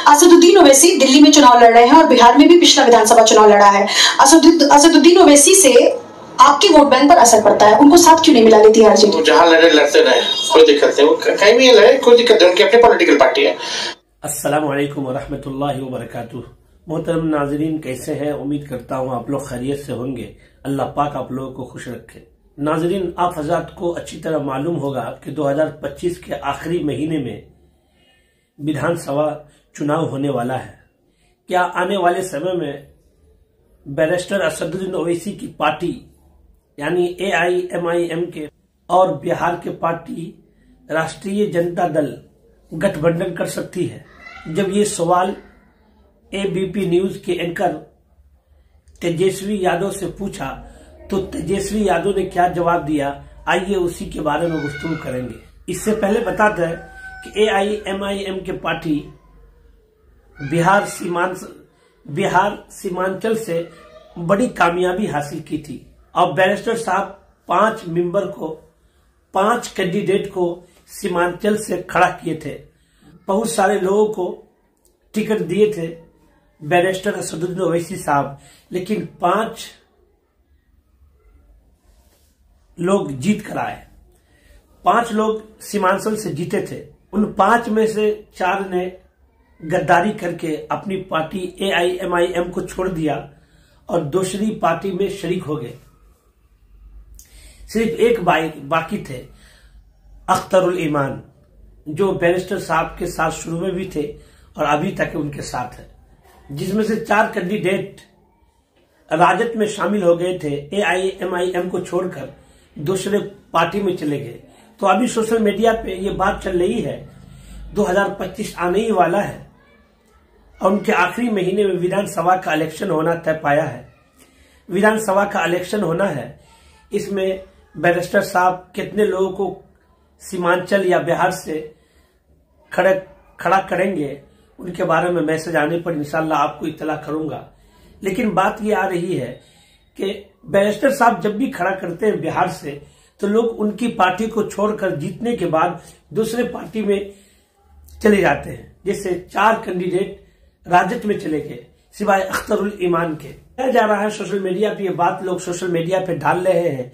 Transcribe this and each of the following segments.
असदुद्दीन ओवैसी दिल्ली में चुनाव लड़ रहे हैं और बिहार में भी पिछला विधानसभा चुनाव लड़ा है। असदुद्दीन ओवैसी से आपके वोट बैंक पर असर पड़ता है, उनको साथ क्यों नहीं मिला लेती आरजेडी? जहां लड़े लड़ते रहे, कोई दिक्कत नहीं, वो कहीं भी लड़े कोई दिक्कत नहीं, उनकी अपनी पॉलिटिकल पार्टी है। अस्सलाम वालेकुम वरहमतुल्लाहि वबरकातुह। मोहतरम नाजरीन, कैसे हैं? उम्मीद करता हूँ आप लोग खैरियत से होंगे। अल्लाह पाक आप लोगों को खुश रखे। नाजरीन, आप हज़रात को अच्छी तरह मालूम होगा कि 2025 के आखिरी महीने में विधानसभा चुनाव होने वाला है। क्या आने वाले समय में बैरिस्टर असदुद्दीन ओवैसी की पार्टी यानी AIMIM के और बिहार के पार्टी राष्ट्रीय जनता दल गठबंधन कर सकती है? जब ये सवाल ABP न्यूज के एंकर तेजस्वी यादव से पूछा तो तेजस्वी यादव ने क्या जवाब दिया, आइए उसी के बारे में गुफ्तगू करेंगे। इससे पहले बताते हैं कि AIMIM के पार्टी बिहार सीमांचल से बड़ी कामयाबी हासिल की थी और बैरिस्टर साहब 5 मेंबर को 5 कैंडिडेट को सीमांचल से खड़ा किए थे। बहुत सारे लोगों को टिकट दिए थे बैरिस्टर असदुद्दीन ओवैसी साहब, लेकिन 5 लोग जीत कर आए। 5 लोग सीमांचल से जीते थे। उन 5 में से 4 ने गद्दारी करके अपनी पार्टी AIMIM को छोड़ दिया और दूसरी पार्टी में शरीक हो गए। सिर्फ एक बाकी थे, अख्तरुल ईमान, जो बैरिस्टर साहब के साथ शुरू में भी थे और अभी तक उनके साथ है, जिसमें से 4 कैंडिडेट राजद में शामिल हो गए थे, AIMIM को छोड़कर दूसरे पार्टी में चले गए। तो अभी सोशल मीडिया पे ये बात चल रही है 2025 आने ही वाला है और उनके आखिरी महीने में विधानसभा का इलेक्शन होना तय पाया है। विधानसभा का इलेक्शन होना है, इसमें बैरिस्टर साहब कितने लोगों को सीमांचल या बिहार से खड़ा करेंगे, उनके बारे में मैसेज आने पर इंशाल्लाह आपको इत्तला करूंगा। लेकिन बात ये आ रही है कि बैरिस्टर साहब जब भी खड़ा करते हैं बिहार से, तो लोग उनकी पार्टी को छोड़कर जीतने के बाद दूसरे पार्टी में चले जाते हैं। जैसे 4 कैंडिडेट राजद में चले गए सिवाय अख्तरुल ईमान के। कहा जा रहा है सोशल मीडिया पे, ये बात लोग सोशल मीडिया पे डाल रहे हैं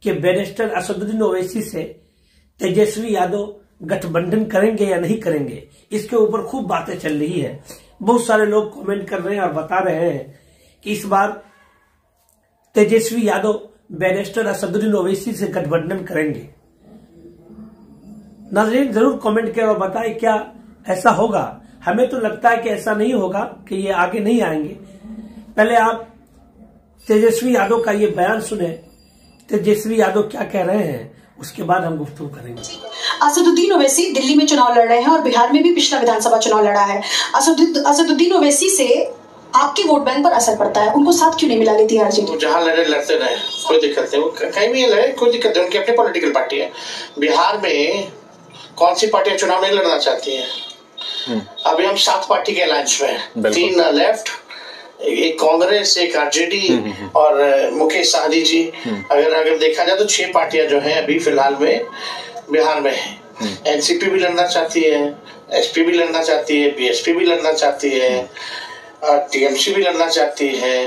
कि बैरिस्टर असदुद्दीन ओवैसी से तेजस्वी यादव गठबंधन करेंगे या नहीं करेंगे। इसके ऊपर खूब बातें चल रही है। बहुत सारे लोग कमेंट कर रहे हैं और बता रहे हैं कि इस बार तेजस्वी यादव बैरिस्टर असदुद्दीन ओवैसी से गठबंधन करेंगे। नाज़रीन, जरूर कमेंट करें और बताएं क्या ऐसा होगा। हमें तो लगता है कि ऐसा नहीं होगा, कि ये आगे नहीं आएंगे। पहले आप तेजस्वी यादव का ये बयान सुने, तेजस्वी यादव क्या कह रहे हैं, उसके बाद हम गुफ्तगू करेंगे। असदुद्दीन ओवैसी दिल्ली में चुनाव लड़ रहे हैं और बिहार में भी पिछला विधानसभा चुनाव लड़ा है। असदुद्दीन ओवैसी से आपके वोट बैंक पर असर पड़ता है, उनको साथ क्यों नहीं मिला लेती आरजेडी? जहां लड़े लड़ते रहे, कोई दिक्कत नहीं, वो कहीं भी लड़े कोई दिक्कत नहीं, उनकी अपनी पॉलिटिकल पार्टी है। बिहार में कौन सी पार्टियां चुनाव नहीं लड़ना चाहती है? अभी हम 7 पार्टी के अलायंस में हैं, 3 लेफ्ट, एक कांग्रेस, एक आरजेडी और मुकेश सहनी जी। अगर देखा जाए तो 6 पार्टियां जो हैं अभी फिलहाल में बिहार में हैं। एनसीपी भी लड़ना चाहती है, एसपी भी लड़ना चाहती है, बीएसपी भी लड़ना चाहती है, टीएमसी भी लड़ना चाहती है,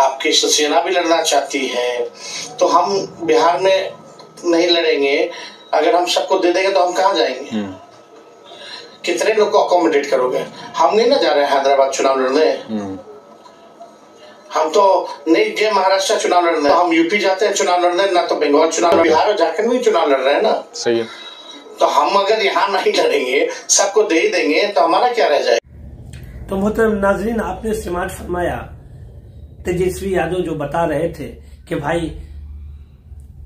आपकी शिवसेना भी लड़ना चाहती है। तो हम बिहार में नहीं लड़ेंगे। अगर हम सबको दे देंगे तो हम कहाँ जाएंगे? कितने लोग को अकोमोडेट करोगे? हम नहीं ना जा रहे हैं हैदराबाद चुनाव लड़ने। हम तो नहीं गए महाराष्ट्र चुनाव लड़ने, तो हम यूपी जाते हैं चुनाव लड़ने, ना तो बंगाल चुनाव, बिहार और झारखंड में चुनाव लड़ रहे हैं ना। सही है। तो हम अगर यहाँ नहीं लड़ेंगे, सबको दे ही देंगे, तो हमारा क्या रह जाए? तो मोहतरम नाजरीन, आपने स्मार्ट फरमाया। तेजस्वी यादव जो बता रहे थे कि भाई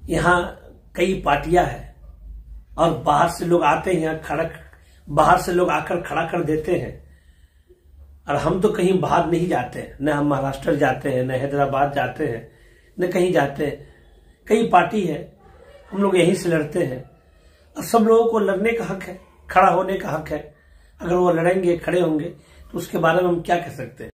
यहाँ कई पार्टियां हैं और बाहर से लोग आते हैं, बाहर से लोग आकर खड़ा कर देते हैं, और हम तो कहीं बाहर नहीं जाते, न हम महाराष्ट्र जाते हैं, न हैदराबाद जाते हैं, न कहीं जाते हैं। कई पार्टी है, हम लोग यहीं से लड़ते हैं और सब लोगों को लड़ने का हक है, खड़ा होने का हक है। अगर वो लड़ेंगे, खड़े होंगे, तो उसके बारे में हम क्या कह सकते हैं?